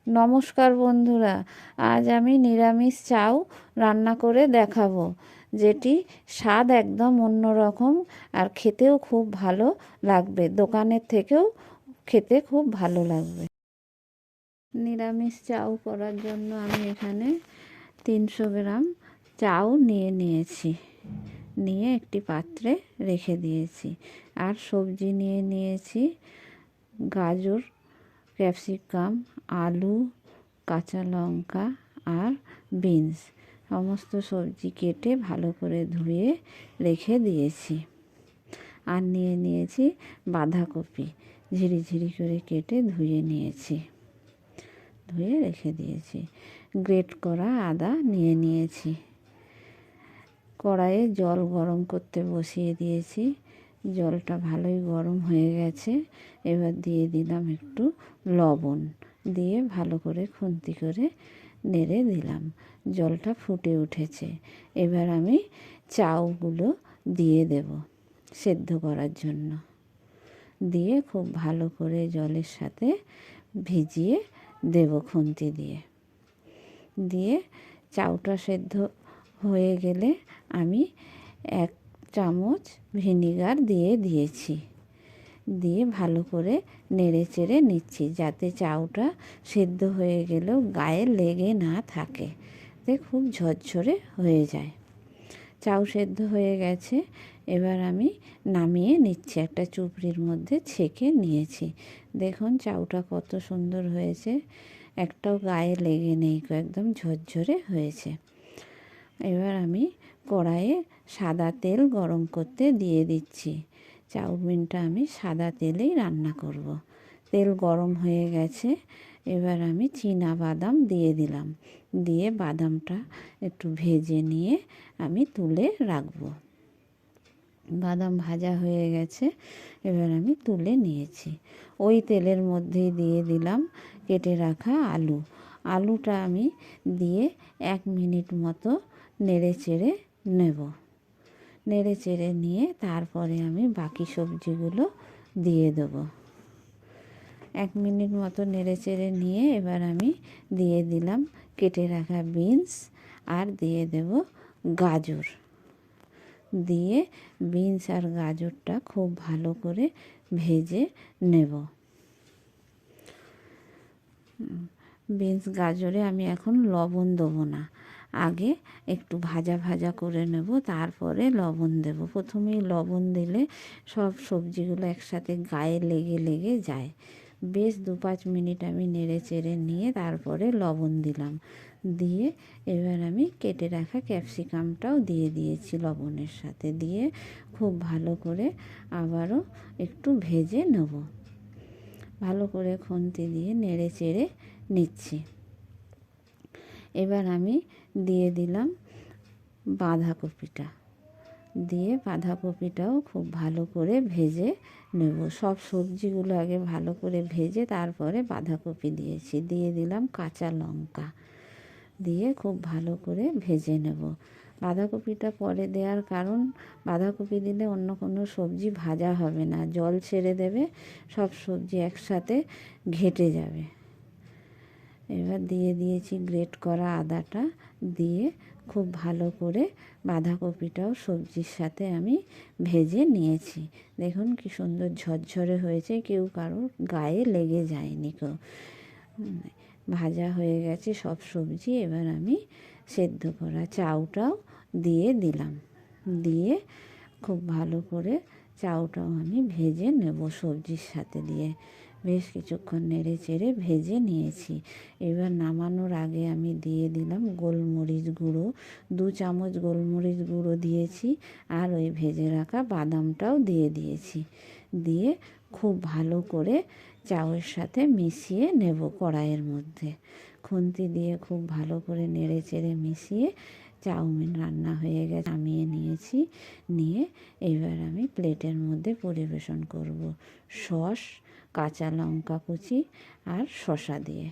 নমস্কার বন্ধুরা, আজ আমি নিরামিষ চাউ রান্না করে দেখাবো, যেটি স্বাদ একদম অন্যরকম আর খেতেও খুব ভালো লাগবে। দোকানের থেকেও খেতে খুব ভালো লাগবে। নিরামিষ চাউ করার জন্য আমি এখানে 300 গ্রাম চাউ নিয়েছি, নিয়ে একটি পাত্রে রেখে দিয়েছি। আর সবজি নিয়েছি গাজর, ক্যাপসিকাম, আলু, কাঁচা লঙ্কা আর বিনস। সমস্ত সবজি কেটে ভালো করে ধুয়ে রেখে দিয়েছি। আর নিয়েছি বাঁধাকপি, ঝিরিঝিরি করে কেটে ধুয়ে রেখে দিয়েছি। গ্রেট করা আদা নিয়েছি। কড়াইয়ে জল গরম করতে বসিয়ে দিয়েছি। জলটা ভালোই গরম হয়ে গেছে। এবার দিয়ে দিলাম একটু লবণ, দিয়ে ভালো করে খুন্তি করে নেড়ে দিলাম। জলটা ফুটে উঠেছে। এবার আমি চাউগুলো দিয়ে দেব সেদ্ধ করার জন্য। দিয়ে খুব ভালো করে জলের সাথে ভিজিয়ে দেব খুন্তি দিয়ে চাউটা সেদ্ধ হয়ে গেলে আমি 1 চামচ ভিনিগার দিয়েছি। দিয়ে ভালো করে নেড়ে চেড়ে নিচ্ছি, যাতে চাউটা সেদ্ধ হয়ে গেলেও গায়ে লেগে না থাকে, খুব ঝরঝরে হয়ে যায়। চাউ সেদ্ধ হয়ে গেছে। এবার আমি নামিয়ে নিচ্ছি, একটা চুপড়ির মধ্যে ছেঁকে নিয়েছি। দেখুন চাউটা কত সুন্দর হয়েছে, একটাও গায়ে লেগে নেই, একদম ঝরঝরে হয়েছে। এবার আমি কড়াইয়ে সাদা তেল গরম করতে দিয়ে দিচ্ছি। চাউমিনটা আমি সাদা তেলেই রান্না করব। তেল গরম হয়ে গেছে। এবার আমি বাদাম দিয়ে দিলাম। দিয়ে বাদামটা একটু ভেজে নিয়ে আমি তুলে রাখবো। বাদাম ভাজা হয়ে গেছে। এবার আমি তুলে নিয়েছি। ওই তেলের মধ্যেই দিয়ে দিলাম কেটে রাখা আলুটা আমি দিয়ে 1 মিনিট মতো নেড়ে চেড়ে নিয়ে তারপরে আমি বাকি সবজিগুলো দিয়ে দেবো। 1 মিনিট মতো নেড়ে চেড়ে নিয়ে এবার আমি দিয়ে দিলাম কেটে রাখা বিনস, আর দিয়ে দেব গাজর। দিয়ে বিনস আর গাজরটা খুব ভালো করে ভেজে নেব। বিনস গাজরে আমি এখন লবণ দেবো না, আগে একটু ভাজা করে নেব, তারপরে লবণ দেব। প্রথমেই লবণ দিলে সব সবজিগুলো একসাথে গায়ে লেগে যায়। বেশ 2-5 মিনিট আমি নেড়ে চেড়ে নিয়ে তারপরে লবণ দিলাম। দিয়ে এবার আমি কেটে রাখা ক্যাপসিকামটাও দিয়ে দিয়েছি লবণের সাথে। দিয়ে খুব ভালো করে আবারও একটু ভেজে নেব। ভালো করে খুন্তি দিয়ে নেড়ে চেড়ে নিচ্ছি। এবার আমি দিয়ে দিলাম বাঁধাকপিটাও খুব ভালো করে ভেজে নেব। সব সবজিগুলো আগে ভালো করে ভেজে তারপরে বাঁধাকপি দিয়েছি। দিয়ে দিলাম কাঁচা লঙ্কা, দিয়ে খুব ভালো করে ভেজে নেব। বাঁধাকপিটা পরে দেওয়ার কারণ, বাঁধাকপি দিলে অন্য কোনো সবজি ভাজা হবে না, জল ছেড়ে দেবে, সব সবজি একসাথে ঘেঁটে যাবে। এবার দিয়ে দিয়েছি গ্রেট করা আদাটা। দিয়ে খুব ভালো করে বাঁধাকপিটাও সবজির সাথে আমি ভেজে নিয়েছি। দেখুন কি সুন্দর ঝরঝরে হয়েছে, কেউ কারোর গায়ে লেগে যায়নি। ভাজা হয়ে গেছে সব সবজি। এবার আমি সেদ্ধ করা চাউটাও দিয়ে দিলাম। দিয়ে খুব ভালো করে চাউটাও আমি ভেজে নেব সবজির সাথে দিয়ে। বেশ কিছুক্ষণ নেড়ে চেড়ে ভেজে নিয়েছি। এবার নামানোর আগে আমি দিয়ে দিলাম গোলমরিচ গুঁড়ো, 2 চামচ গোলমরিচ গুঁড়ো দিয়েছি। আর ওই ভেজে রাখা বাদামটাও দিয়ে দিয়েছি। দিয়ে খুব ভালো করে চাউয়ের সাথে মিশিয়ে নেব কড়াইয়ের মধ্যে। খুন্তি দিয়ে খুব ভালো করে নেড়ে চেড়ে মিশিয়ে চাউমিন রান্না হয়ে গেছে, নামিয়ে নিয়েছি। নিয়ে এবার আমি প্লেটের মধ্যে পরিবেশন করব সস, কাঁচা লঙ্কা কুচি আর শসা দিয়ে।